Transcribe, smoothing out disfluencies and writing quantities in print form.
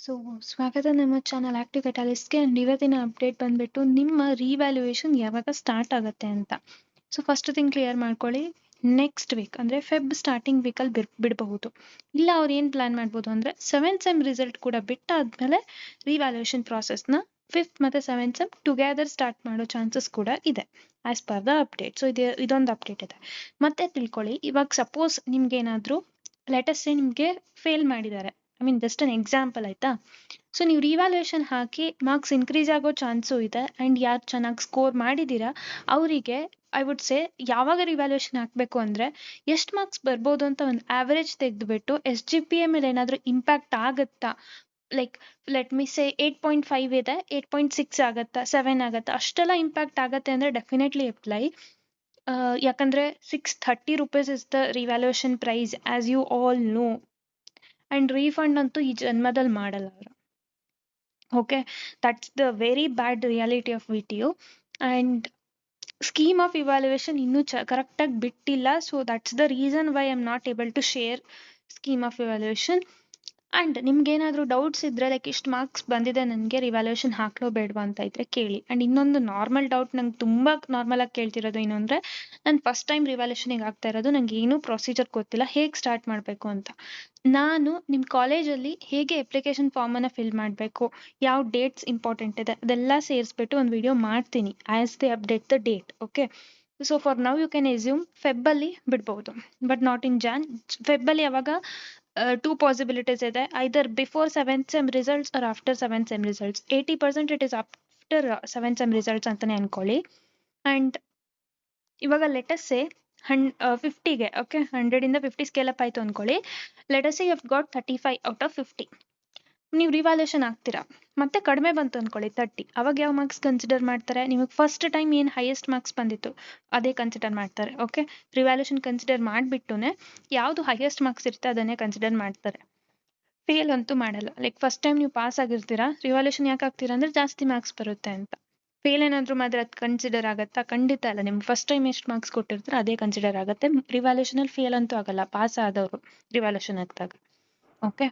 So ಸ್ವಾಗತ ನಮ್ಮ channel active ಕ್ಯಾಟಲಿಸ್ಟ್ಗೆ. And ಇವತ್ತಿನ ಅಪ್ಡೇಟ್ ಬಂದ್ಬಿಟ್ಟು ನಿಮ್ಮ ರಿವ್ಯಾಲ್ಯೂಯೇಷನ್ ಯಾವಾಗ ಸ್ಟಾರ್ಟ್ ಆಗುತ್ತೆ ಅಂತ. ಸೊ ಫಸ್ಟ್ ಥಿಂಗ್ ಕ್ಲಿಯರ್ ಮಾಡ್ಕೊಳ್ಳಿ, ನೆಕ್ಸ್ಟ್ ವೀಕ್ ಅಂದರೆ ಫೆಬ್ ಸ್ಟಾರ್ಟಿಂಗ್ ವೀಕಲ್ಲಿ ಬಿಡಬಹುದು. ಇಲ್ಲ ಅವ್ರು ಏನು ಪ್ಲಾನ್ ಮಾಡ್ಬೋದು ಅಂದರೆ 7th ಸೆಮ್ ರಿಸಲ್ಟ್ ಕೂಡ ಬಿಟ್ಟಾದ್ಮೇಲೆ ರಿವ್ಯಾಲ್ಯೂಯೇಷನ್ ಪ್ರಾಸೆಸ್ನ 5th ಮತ್ತು 7th ಸೆಮ್ ಟುಗೆದರ್ ಸ್ಟಾರ್ಟ್ ಮಾಡೋ ಚಾನ್ಸಸ್ ಕೂಡ ಇದೆ as per the update. So ಇದೊಂದು ಅಪ್ಡೇಟ್ ಇದೆ. ಮತ್ತೆ ತಿಳ್ಕೊಳ್ಳಿ, ಇವಾಗ ಸಪೋಸ್ ನಿಮ್ಗೇನಾದರೂ ಲೆಟಸ್ಟ್ ನಿಮಗೆ ಫೇಲ್ ಮಾಡಿದ್ದಾರೆ, I mean just an example ಆಯ್ತಾ. ಸೊ ನೀವು ರಿವ್ಯಾಲ್ಯೂಯೇಷನ್ ಹಾಕಿ ಮಾರ್ಕ್ಸ್ ಇನ್ಕ್ರೀಸ್ ಆಗೋ ಚಾನ್ಸು ಇದೆ. ಆ್ಯಂಡ್ ಯಾರು ಚೆನ್ನಾಗಿ ಸ್ಕೋರ್ ಮಾಡಿದ್ದೀರಾ ಅವರಿಗೆ ಐ ವುಡ್ ಸೇ ಯಾವಾಗ ರಿವ್ಯಾಲ್ಯೂಯೇಷನ್ ಹಾಕಬೇಕು ಅಂದರೆ ಎಷ್ಟು ಮಾರ್ಕ್ಸ್ ಬರ್ಬೋದು ಅಂತ ಒಂದು ಆವ್ರೇಜ್ ತೆಗೆದುಬಿಟ್ಟು SGPA ಮೇಲೆ ಏನಾದರೂ ಇಂಪ್ಯಾಕ್ಟ್ ಆಗುತ್ತಾ, ಲೈಕ್ ಲೆಟ್ ಮಿ ಸೇ 8.5 ಇದೆ, 8.6 ಆಗುತ್ತಾ, 7 ಆಗುತ್ತಾ, ಅಷ್ಟೆಲ್ಲ ಇಂಪ್ಯಾಕ್ಟ್ ಆಗುತ್ತೆ ಅಂದರೆ ಡೆಫಿನೆಟ್ಲಿ ಅಪ್ಲೈ. ಯಾಕಂದರೆ 630 rupees is the revaluation price as you all know. And refund ಅಂತೂ ಈ ಜನ್ಮದಲ್ಲಿ ಮಾಡಲ್ಲ ಅವರು. Okay, that's the very bad reality of VTU. And scheme of evaluation ಇನ್ನೂ ಕರೆಕ್ಟಾಗಿ ಬಿಟ್ಟಿಲ್ಲ. So that's the reason why I am not able to share scheme of evaluation. And ನಿಮ್ಗೇನಾದರೂ doubts ಇದ್ದರೆ, ಲೈಕ್ ಇಷ್ಟು ಮಾರ್ಕ್ಸ್ ಬಂದಿದೆ ನನಗೆ ರಿವ್ಯಾಲ್ಯೂಯೇಷನ್ ಹಾಕ್ಲೋ ಬೇಡವಾ ಅಂತ ಇದ್ದರೆ ಕೇಳಿ. ಆ್ಯಂಡ್ ಇನ್ನೊಂದು ನಾರ್ಮಲ್ ಡೌಟ್ ನಂಗೆ ತುಂಬ ನಾರ್ಮಲಾಗಿ ಕೇಳ್ತಿರೋದು ಏನು ಅಂದರೆ, ನಾನು ಫಸ್ಟ್ ಟೈಮ್ ರಿವ್ಯಾಲ್ಯೂಯೇಷನಿಗೆ ಆಗ್ತಾ ಇರೋದು, ನನಗೆ ಏನೂ ಪ್ರೊಸೀಜರ್ ಗೊತ್ತಿಲ್ಲ, ಹೇಗೆ ಸ್ಟಾರ್ಟ್ ಮಾಡಬೇಕು ಅಂತ. ನಾನು ನಿಮ್ಮ ಕಾಲೇಜಲ್ಲಿ ಹೇಗೆ ಅಪ್ಲಿಕೇಶನ್ ಫಾರ್ಮನ್ನು ಫಿಲ್ ಮಾಡಬೇಕು, ಯಾವ ಡೇಟ್ಸ್ ಇಂಪಾರ್ಟೆಂಟ್ ಇದೆ ಅದೆಲ್ಲ ಸೇರಿಸ್ಬಿಟ್ಟು ಒಂದು ವಿಡಿಯೋ ಮಾಡ್ತೀನಿ as they update the date. Okay, so for now you can assume ಫೆಬ್ಬಲ್ಲಿ ಬಿಡ್ಬೋದು, ಬಟ್ ನಾಟ್ ಇನ್ ಜಾನ್. ಫೆಬ್ಬಲ್ಲಿ ಯಾವಾಗ 2 ಪಾಸಿಬಿಲಿಟೀಸ್ ಇದೆ, either before 7th sem results or after 7th sem results. 80% it is after 7th sem results ಅಂತಲೇ ಅನ್ಕೊಳ್ಳಿ. And ಇವಾಗ let's say 50ಗೆ, okay, 100ಇಂದ 50 ಸ್ಕೇಲ್ ಅಪ್ ಆಯಿತು ಅಂದ್ಕೊಳ್ಳಿ. Let's say you have got 35 out of 50. ನೀವು ರಿವ್ಯಾಲ್ಯೂಯೇಷನ್ ಆಗ್ತೀರಾ, ಮತ್ತೆ ಕಡಿಮೆ ಬಂತು ಅಂದ್ಕೊಳ್ಳಿ 30. ಅವಾಗ ಯಾವ ಮಾರ್ಕ್ಸ್ ಕನ್ಸಿಡರ್ ಮಾಡ್ತಾರೆ? ನಿಮಗೆ ಫಸ್ಟ್ ಟೈಮ್ ಏನು ಹೈಯೆಸ್ಟ್ ಮಾರ್ಕ್ಸ್ ಬಂದಿತ್ತು ಅದೇ ಕನ್ಸಿಡರ್ ಮಾಡ್ತಾರೆ. ಓಕೆ, ರಿವ್ಯಾಲ್ಯೂಯೇಷನ್ ಕನ್ಸಿಡರ್ ಮಾಡಿಬಿಟ್ಟು ಯಾವುದು ಹೈಯೆಸ್ಟ್ ಮಾರ್ಕ್ಸ್ ಇರುತ್ತೆ ಅದನ್ನೇ ಕನ್ಸಿಡರ್ ಮಾಡ್ತಾರೆ. ಫೇಲ್ ಅಂತೂ ಮಾಡಲ್ಲ. ಲೈಕ್ ಫಸ್ಟ್ ಟೈಮ್ ನೀವು ಪಾಸ್ ಆಗಿರ್ತೀರಾ, ರಿವ್ಯಾಲ್ಯೂಯೇಷನ್ ಯಾಕೆ ಆಗ್ತೀರಾ ಅಂದರೆ ಜಾಸ್ತಿ ಮಾರ್ಕ್ಸ್ ಬರುತ್ತೆ ಅಂತ. ಫೇಲ್ ಏನಾದರೂ ಮಾಡಿದ್ರೆ ಅದು ಕನ್ಸಿಡರ್ ಆಗುತ್ತಾ? ಖಂಡಿತ ಅಲ್ಲ. ನಿಮ್ಗೆ ಫಸ್ಟ್ ಟೈಮ್ ಎಷ್ಟು ಮಾರ್ಕ್ಸ್ ಕೊಟ್ಟಿರ್ತಾರೆ ಅದೇ ಕನ್ಸಿಡರ್ ಆಗುತ್ತೆ. ರಿವ್ಯಾಲ್ಯೂಯೇಷನಲ್ಲಿ ಫೇಲ್ ಅಂತೂ ಆಗಲ್ಲ, ಪಾಸ್ ಆದವರು ರಿವ್ಯಾಲ್ಯೂಯೇಷನ್ ಆಗ್ದಾಗ. ಓಕೆ,